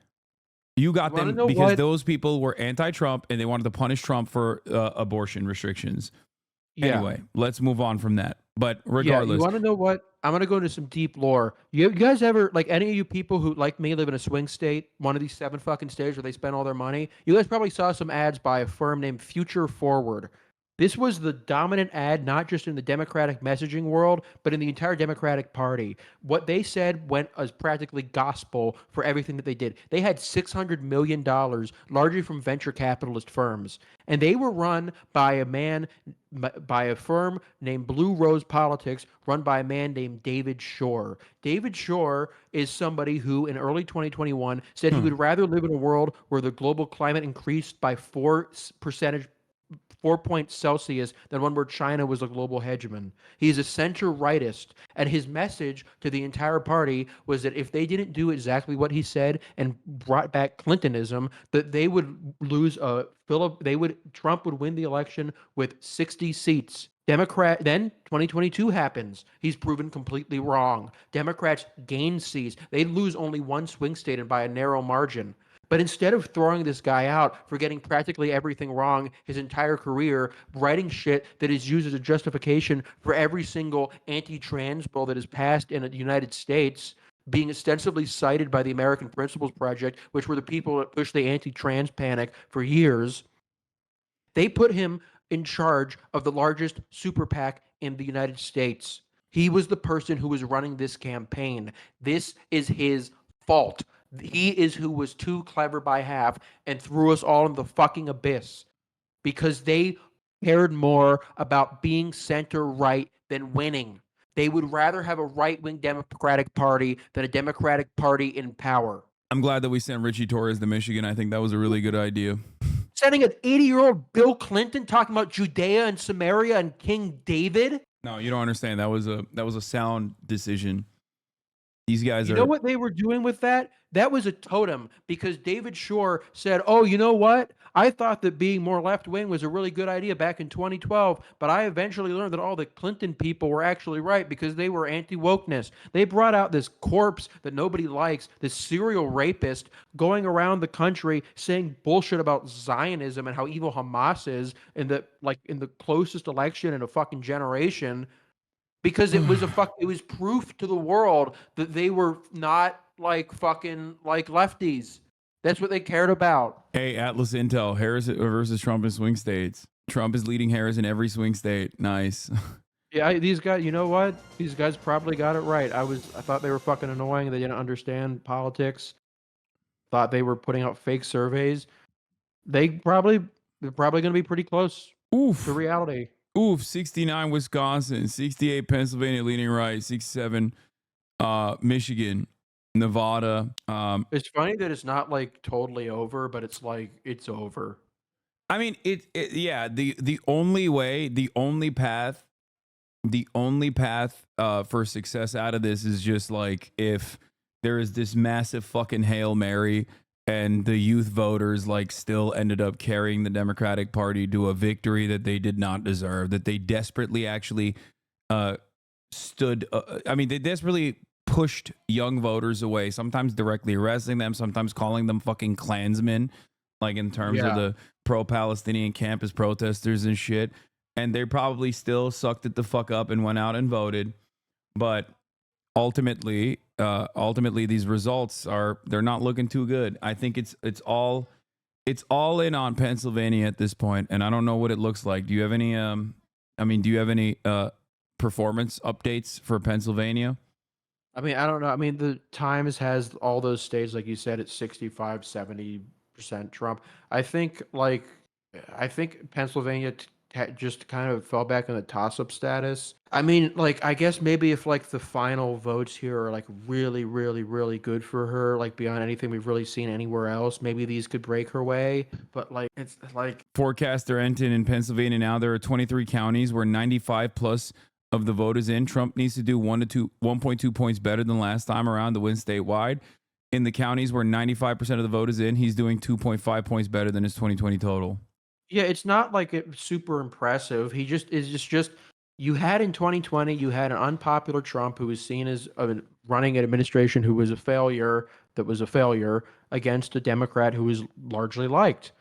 You got them because those people were anti-Trump and they wanted to punish Trump for abortion restrictions. Anyway, let's move on from that. But Yeah, you regardless, want to know what? I'm gonna go into some deep lore. You guys ever like any of you people who like me live in a swing state, one of these 7 fucking states where they spend all their money? You guys probably saw some ads by a firm named Future Forward. This was the dominant ad, not just in the Democratic messaging world, but in the entire Democratic Party. What they said went as practically gospel for everything that they did. They had $600 million, largely from venture capitalist firms, and they were run by a man, by a firm named Blue Rose Politics, run by a man named David Shore. David Shore is somebody who, in early 2021, said he would rather live in a world where the global climate increased by 4 points Celsius than one where China was a global hegemon. He's a center-rightist, and his message to the entire party was that if they didn't do exactly what he said and brought back Clintonism, that they would lose Trump would win the election with 60 seats. Then 2022 happens. He's proven completely wrong. Democrats gain seats. They lose only one swing state and by a narrow margin. But instead of throwing this guy out for getting practically everything wrong his entire career, writing shit that is used as a justification for every single anti-trans bill that is passed in the United States, being ostensibly cited by the American Principles Project, which were the people that pushed the anti-trans panic for years, they put him in charge of the largest super PAC in the United States. He was the person who was running this campaign. This is his fault. He is who was too clever by half and threw us all in the fucking abyss because they cared more about being center right than winning. They would rather have a right-wing Democratic Party than a Democratic Party in power. I'm glad that we sent Richie Torres to Michigan. I think that was a really good idea. Sending an 80-year-old Bill Clinton talking about Judea and Samaria and King David? No, you don't understand. That was a sound decision. These guys You know what they were doing with that? That was a totem because David Shore said, "Oh, you know what? I thought that being more left-wing was a really good idea back in 2012, but I eventually learned that all the Clinton people were actually right because they were anti-wokeness. They brought out this corpse that nobody likes, this serial rapist going around the country saying bullshit about Zionism and how evil Hamas is in the closest election in a fucking generation." Because it was proof to the world that they were not like fucking like lefties. That's what they cared about. Hey, Atlas Intel, Harris versus Trump in swing states. Trump is leading Harris in every swing state. Nice. Yeah, these guys, you know what? These guys probably got it right. I thought they were fucking annoying. They didn't understand politics. Thought they were putting out fake surveys. They're probably going to be pretty close to reality. 69 Wisconsin, 68 Pennsylvania leaning right, 67 Michigan, Nevada. It's funny that it's not like totally over, but it's like it's over. I mean, the only path for success out of this is just like if there is this massive fucking Hail Mary and the youth voters like still ended up carrying the Democratic Party to a victory that they did not deserve, that they desperately actually they desperately pushed young voters away, sometimes directly arresting them, sometimes calling them fucking Klansmen, like in terms of the pro-Palestinian campus protesters and shit. And they probably still sucked it the fuck up and went out and voted. But ultimately these results they're not looking too good. I think it's all in on Pennsylvania at this point, and I don't know what it looks like. Do you have any performance updates for Pennsylvania? I mean, I don't know. I mean, the Times has all those states, like you said, it's 65, 70% Trump. I think Pennsylvania just kind of fell back in the toss-up status. I mean, like, I guess maybe if like the final votes here are like really, really, really good for her, like beyond anything we've really seen anywhere else, maybe these could break her way. But like, it's like forecaster Enton in Pennsylvania now. There are 23 counties where 95 plus of the vote is in. Trump needs to do 1.2 points better than last time around to win statewide. In the counties where 95% of the vote is in, he's doing 2.5 points better than his 2020 total. Yeah, it's not like it's super impressive. He just is just you had in 2020, you had an unpopular Trump who was seen as running an administration who was a failure, against a Democrat who was largely liked.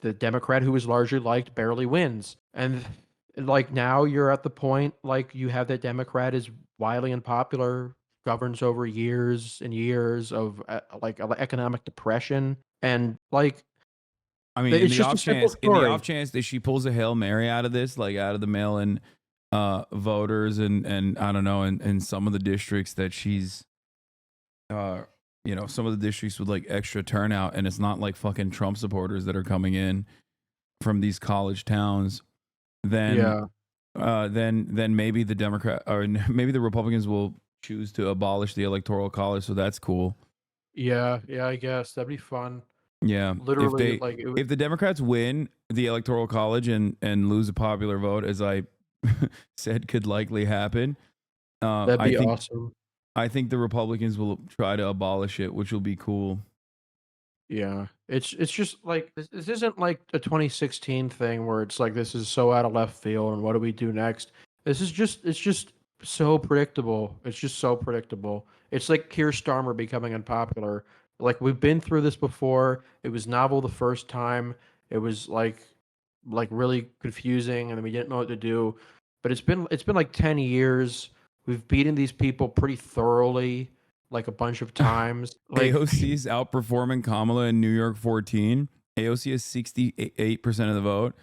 The Democrat who was largely liked barely wins. And Like now you're at the point like you have that Democrat is wildly unpopular, governs over years and years of like economic depression, and like I mean, it's just a simple in the story. off chance that she pulls a Hail Mary out of this, like out of the mail-in voters and I don't know, in some of the districts that she's some of the districts with like extra turnout, and it's not like fucking Trump supporters that are coming in from these college towns, then then maybe the Democrat or maybe the Republicans will choose to abolish the electoral college, so that's cool. Yeah, I guess that'd be fun. Yeah, Literally, if the Democrats win the electoral college and lose a popular vote, as I said could likely happen, that'd be awesome. I think the Republicans will try to abolish it, which will be cool. Yeah, it's just like this isn't like a 2016 thing where it's like this is so out of left field and what do we do next? This is it's just so predictable. It's just so predictable. It's like Keir Starmer becoming unpopular. Like we've been through this before. It was novel the first time. It was like really confusing and we didn't know what to do. But it's been like 10 years. We've beaten these people pretty thoroughly like a bunch of times. Like AOC is outperforming Kamala in New York 14. AOC has 68% of the vote.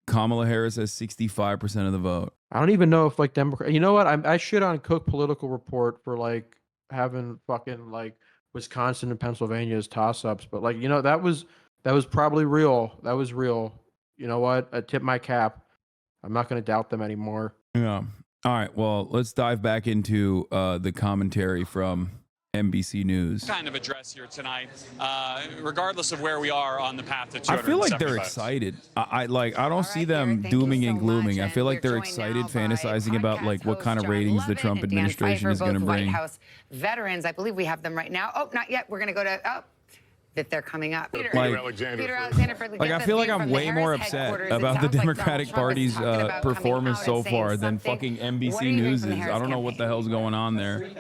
Kamala Harris has 65% of the vote. I don't even know if like Democrat. You know what? I shit on Cook Political Report for like having fucking like Wisconsin and Pennsylvania as toss-ups, but like that was probably real. That was real. You know what? I tip my cap. I'm not going to doubt them anymore. Yeah. All right. Well, let's dive back into the commentary from NBC News. Kind of address here tonight, regardless of where we are on the path to 270 I feel like they're votes. excited. I don't see them dooming and glooming. I feel like they're excited, fantasizing about like what kind of ratings the Trump administration is going to bring. White House veterans, I believe we have them right now. Oh, not yet. We're going to go to that they're coming up. Peter Alexander. Like I feel like I'm way more upset about the Democratic Party's performance so far than fucking NBC News is. I don't know what the hell's going on there.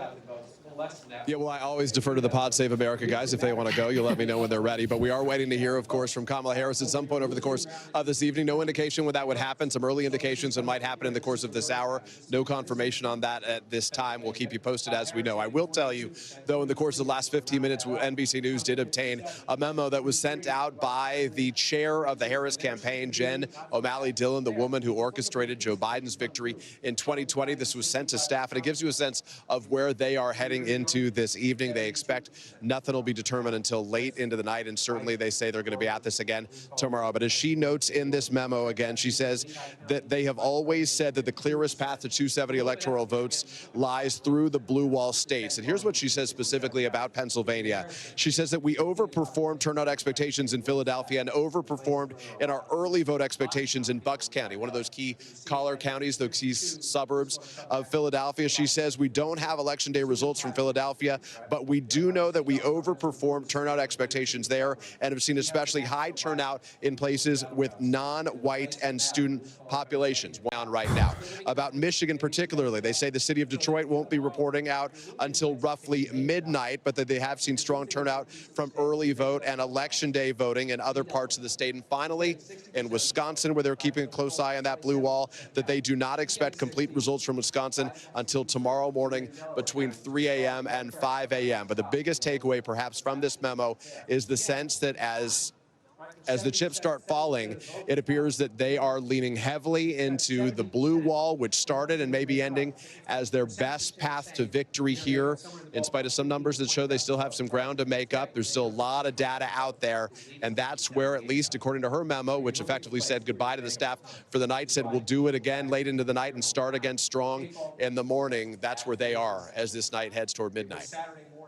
Yeah, well, I always defer to the Pod Save America guys. If they want to go, you'll let me know when they're ready. But we are waiting to hear, of course, from Kamala Harris at some point over the course of this evening. No indication when that would happen. Some early indications it might happen in the course of this hour. No confirmation on that at this time. We'll keep you posted as we know. I will tell you, though, in the course of the last 15 minutes, NBC News did obtain a memo that was sent out by the chair of the Harris campaign, Jen O'Malley Dillon, the woman who orchestrated Joe Biden's victory in 2020. This was sent to staff, and it gives you a sense of where they are heading into this evening. They expect nothing will be determined until late into the night, and certainly they say they're going to be at this again tomorrow. But as she notes in this memo again, she says that they have always said that the clearest path to 270 electoral votes lies through the blue wall states. And here's what she says specifically about Pennsylvania. She says that we overperformed turnout expectations in Philadelphia and overperformed in our early vote expectations in Bucks County, one of those key collar counties, those key suburbs of Philadelphia. She says we don't have election day results from Philadelphia, but we do know that we overperformed turnout expectations there and have seen especially high turnout in places with non-white and student populations right now. About Michigan particularly, they say the city of Detroit won't be reporting out until roughly midnight, but that they have seen strong turnout from early vote and election day voting in other parts of the state. And finally, in Wisconsin, where they're keeping a close eye on that blue wall, that they do not expect complete results from Wisconsin until tomorrow morning between 3 a.m. and 5 a.m. But the biggest takeaway perhaps from this memo is the sense that as the chips start falling, it appears that they are leaning heavily into the blue wall, which started and may be ending as their best path to victory here. In spite of some numbers that show they still have some ground to make up, there's still a lot of data out there. And that's where, at least according to her memo, which effectively said goodbye to the staff for the night, said we'll do it again late into the night and start again strong in the morning. That's where they are as this night heads toward midnight.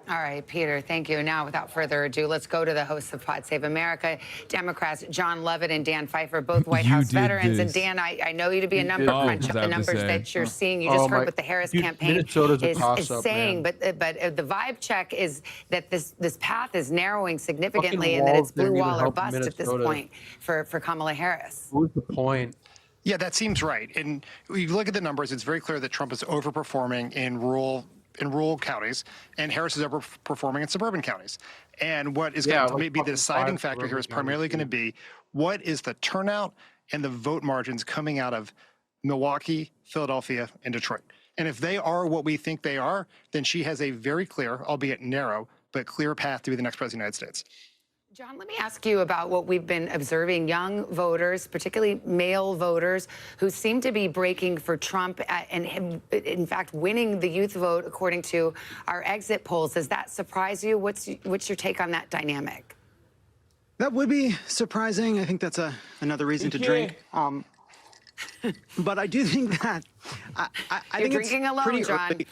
All right, Peter, thank you. Now, without further ado, let's go to the hosts of Pod Save America, Democrats John Lovett and Dan Pfeiffer, both White House veterans. And Dan, I know you to be a number crunch of the numbers that you're seeing. You just heard what the Harris campaign is saying, but the vibe check is that this path is narrowing significantly and that it's blue wall or bust at this point for Kamala Harris. What was the point? Yeah, that seems right. And you look at the numbers, it's very clear that Trump is overperforming in rural counties, and Harris is overperforming in suburban counties. And what is going to maybe the deciding factor here is primarily going to be what is the turnout and the vote margins coming out of Milwaukee, Philadelphia, and Detroit. And if they are what we think they are, then she has a very clear, albeit narrow, but clear path to be the next president of the United States. John, let me ask you about what we've been observing. Young voters, particularly male voters, who seem to be breaking for Trump and, in fact, winning the youth vote, according to our exit polls. Does that surprise you? What's your take on that dynamic? That would be surprising. I think that's another reason to drink. But I do think that I think drinking it's alone, pretty John. Early.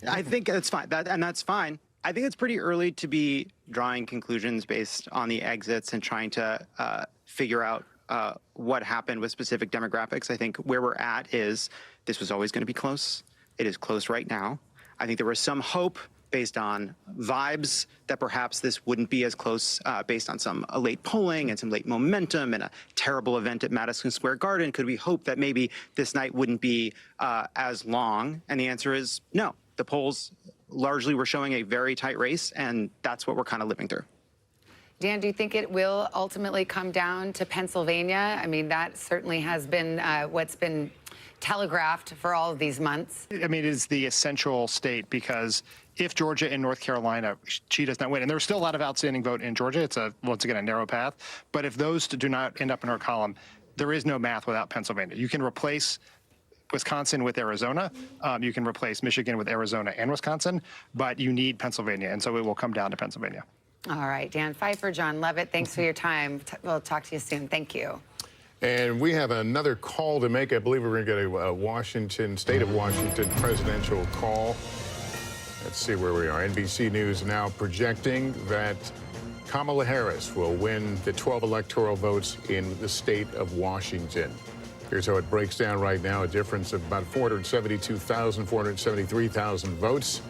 I think that's fine. That's fine. I think it's pretty early to be drawing conclusions based on the exits and trying to figure out what happened with specific demographics. I think where we're at is this was always going to be close. It is close right now. I think there was some hope based on vibes that perhaps this wouldn't be as close based on some late polling and some late momentum and a terrible event at Madison Square Garden. Could we hope that maybe this night wouldn't be as long? And the answer is no. The polls largely were showing a very tight race, and that's what we're kind of living through. Dan, do you think it will ultimately come down to Pennsylvania? I mean, that certainly has been what's been telegraphed for all of these months. I mean, it is the essential state because if Georgia and North Carolina, she does not win, and there's still a lot of outstanding vote in Georgia. It's once again a narrow path. But if those do not end up in her column, there is no math without Pennsylvania. You can replace Wisconsin with Arizona. You can replace Michigan with Arizona and Wisconsin, but you need Pennsylvania, and so it will come down to Pennsylvania. All right, Dan Pfeiffer, John Levitt, thanks for your time. We'll talk to you soon. Thank you. And we have another call to make. I believe we're going to get a state of Washington presidential call. Let's see where we are. NBC News now projecting that Kamala Harris will win the 12 electoral votes in the state of Washington. Here's how it breaks down right now. A difference of about 472,000, 473,000 votes.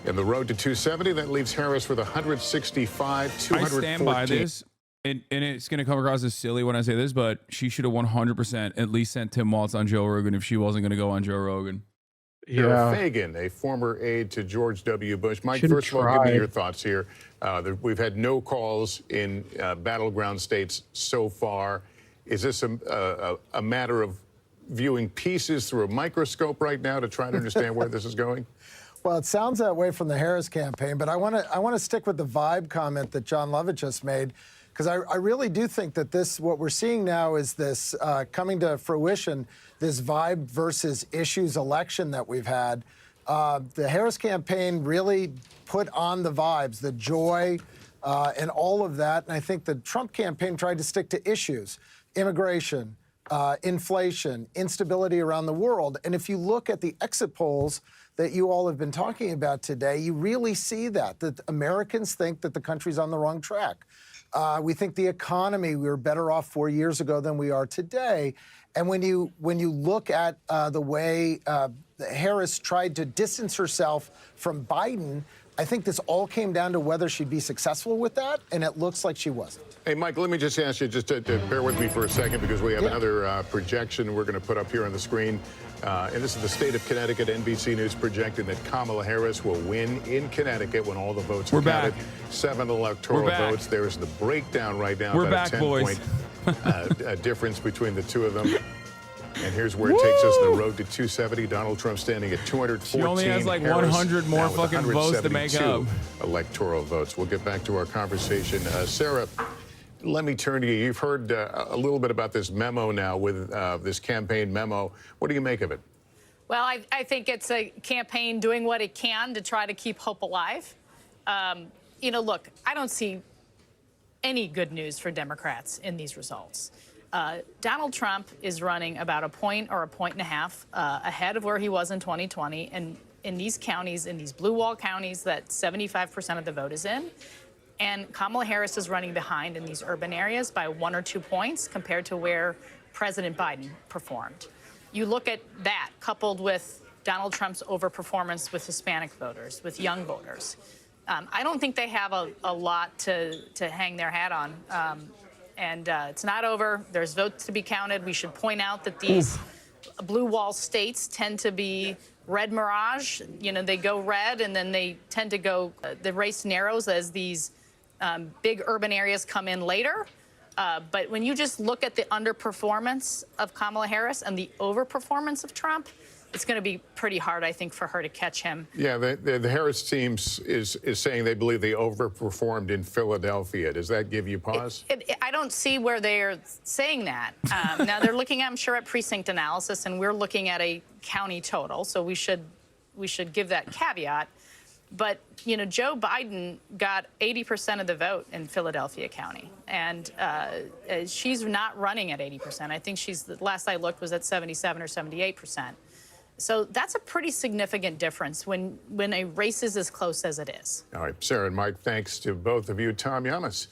In the road to 270, that leaves Harris with 165, 214. I stand by this, and it's going to come across as silly when I say this, but she should have 100% at least sent Tim Walz on Joe Rogan if she wasn't going to go on Joe Rogan. Sarah Fagan, a former aide to George W. Bush. Mike, first of all, give me your thoughts here. We've had no calls in battleground states so far. Is this a matter of viewing pieces through a microscope right now to try to understand where this is going? Well, it sounds that way from the Harris campaign, but I want to stick with the vibe comment that John Levitt just made, because I really do think that what we're seeing now is this coming to fruition, this vibe versus issues election that we've had. The Harris campaign really put on the vibes, the joy, and all of that. And I think the Trump campaign tried to stick to issues, immigration, inflation, instability around the world. And if you look at the exit polls that you all have been talking about today, you really see that Americans think that the country's on the wrong track. We think the economy, we were better off 4 years ago than we are today. And when you look at the way Harris tried to distance herself from Biden, I think this all came down to whether she'd be successful with that, and it looks like she wasn't. Hey, Mike, let me just ask you just to bear with me for a second, because we have another projection we're going to put up here on the screen. And this is the state of Connecticut. NBC News projecting that Kamala Harris will win in Connecticut when all the votes are counted. 7 electoral votes. There's the breakdown right now. We're about back, a 10-point difference between the two of them. And here's where it takes us, the road to 270. Donald Trump standing at 214. She only has like Harris 100 more fucking votes to make up. Electoral votes. We'll get back to our conversation. Sarah, let me turn to you. You've heard a little bit about this memo now with this campaign memo. What do you make of it? Well, I think it's a campaign doing what it can to try to keep hope alive. You know, look, I don't see any good news for Democrats in these results. Donald Trump is running about a point or a point and a half ahead of where he was in 2020. And in these counties, in these blue wall counties that 75% of the vote is in, and Kamala Harris is running behind in these urban areas by 1 or 2 points compared to where President Biden performed. You look at that coupled with Donald Trump's overperformance with Hispanic voters, with young voters. I don't think they have a lot to hang their hat on. And it's not over. There's votes to be counted. We should point out that these blue wall states tend to be red mirage. You know, they go red and then they tend to go, the race narrows as these big urban areas come in later. But when you just look at the underperformance of Kamala Harris and the overperformance of Trump, it's going to be pretty hard, I think, for her to catch him. Yeah, the Harris team is saying they believe they overperformed in Philadelphia. Does that give you pause? I don't see where they're saying that. Now, they're looking, I'm sure, at precinct analysis, and we're looking at a county total, so we should give that caveat. But, you know, Joe Biden got 80% of the vote in Philadelphia County, and she's not running at 80%. I think the last I looked was at 77 or 78%. So that's a pretty significant difference when a race is as close as it is. All right, Sarah and Mike, thanks to both of you. Tom Yamas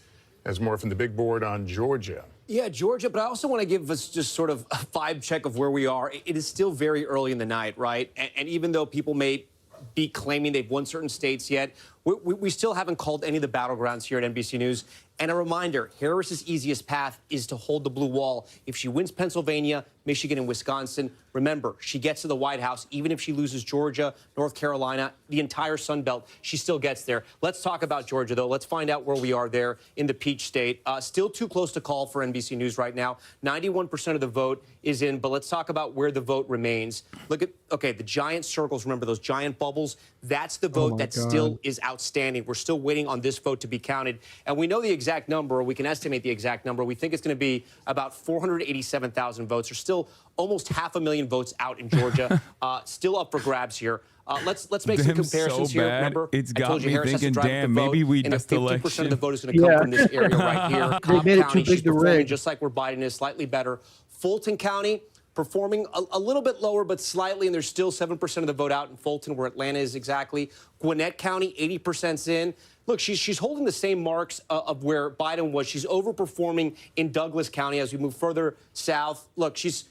has more from the big board on Georgia. Yeah, Georgia, but I also want to give us just sort of a vibe check of where we are. It is still very early in the night, right? And even though people may be claiming they've won certain states yet, we still haven't called any of the battlegrounds here at NBC News. And a reminder, Harris's easiest path is to hold the blue wall. If she wins Pennsylvania, Michigan, and Wisconsin, remember, she gets to the White House. Even if she loses Georgia, North Carolina, the entire Sun Belt, she still gets there. Let's talk about Georgia, though. Let's find out where we are there in the Peach State. Still too close to call for NBC News right now. 91% of the vote is in, but let's talk about where the vote remains. Look at, okay, the giant circles, remember those giant bubbles? That's the vote that still is outstanding. We're still waiting on this vote to be counted. And we know the exact number, or we can estimate the exact number. We think it's going to be about 487,000 votes. There's still almost 500,000 votes out in Georgia, still up for grabs here. Let's make some comparisons here. Remember, it's got I told you me Harris has to thinking, drive damn, the vote, maybe we and just 50% of the vote is going to come from this area right here. Cobb made it County, too big she's to performing rig. just like where Biden is, slightly better. Fulton County, performing a little bit lower, but slightly, and there's still 7% of the vote out in Fulton, where Atlanta is exactly. Gwinnett County, 80%'s in. Look, she's holding the same marks of where Biden was. She's overperforming in Douglas County as we move further south. Look, she's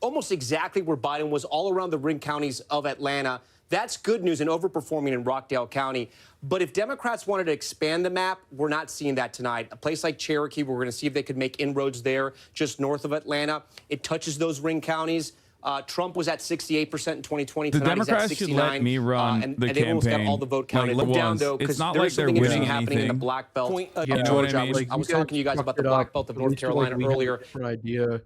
almost exactly where Biden was all around the ring counties of Atlanta. That's good news and overperforming in Rockdale County. But if Democrats wanted to expand the map, we're not seeing that tonight. A place like Cherokee, we're going to see if they could make inroads there just north of Atlanta. It touches those ring counties. Trump was at 68% in 2020. The Tonight Democrats he's at 69. should let me run and the they almost got campaign. all the vote counted. Like, Look down, though, it's because not there's like they're something interesting winning happening in the anything. Black Belt You of know what Georgia. I mean? I was talking to you guys about the Black Belt of North Carolina earlier. Idea.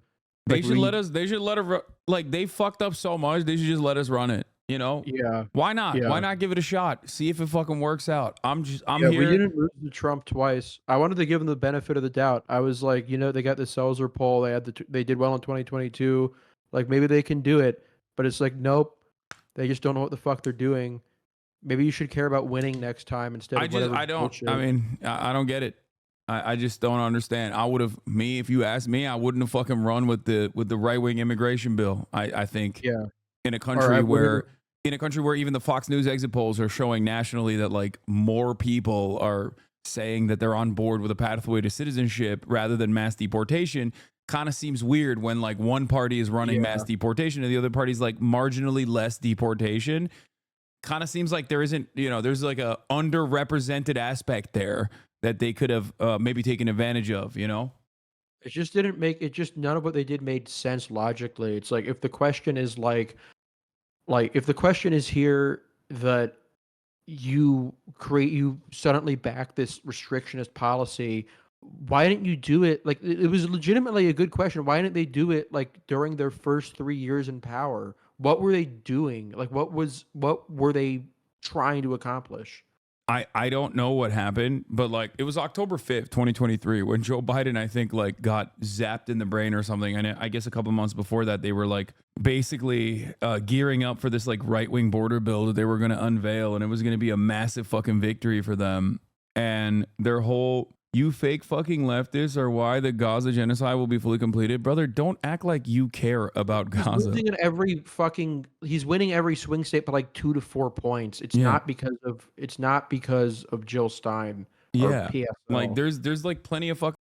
They should let us. They should let her. Like, they fucked up so much. They should just let us run it. You know? Yeah. Why not? Yeah. Why not give it a shot? See if it fucking works out. I'm here. We didn't lose to Trump twice. I wanted to give them the benefit of the doubt. I was like, you know, they got the Seltzer poll. They did well in 2022. Like, maybe they can do it. But it's like, nope. They just don't know what the fuck they're doing. Maybe you should care about winning next time instead of whatever bullshit. I mean, I don't get it. I just don't understand. If you asked me, I wouldn't have fucking run with the right-wing immigration bill. I think. Yeah. In a country where even the Fox News exit polls are showing nationally that like more people are saying that they're on board with a pathway to citizenship rather than mass deportation, kind of seems weird when like one party is running mass deportation and the other party's like marginally less deportation. Kind of seems like there isn't, there's like a underrepresented aspect there that they could have maybe taken advantage of, It just didn't make it. Just none of what they did made sense logically. It's like if the question is if the question is here that you suddenly back this restrictionist policy, why didn't you do it? Like it was legitimately a good question. Why didn't they do it like during their first 3 years in power? What were they doing? Like what were they trying to accomplish? I don't know what happened, but like it was October 5th, 2023, when Joe Biden, I think, like got zapped in the brain or something. And I guess a couple months before that, they were like basically gearing up for this like right-wing border bill that they were going to unveil. And it was going to be a massive fucking victory for them. And their whole, you fake fucking leftists are why the Gaza genocide will be fully completed. Brother, don't act like you care about Gaza. He's winning every swing state by like 2 to 4 points. It's not because of Jill Stein. Yeah. Like there's like plenty of fucking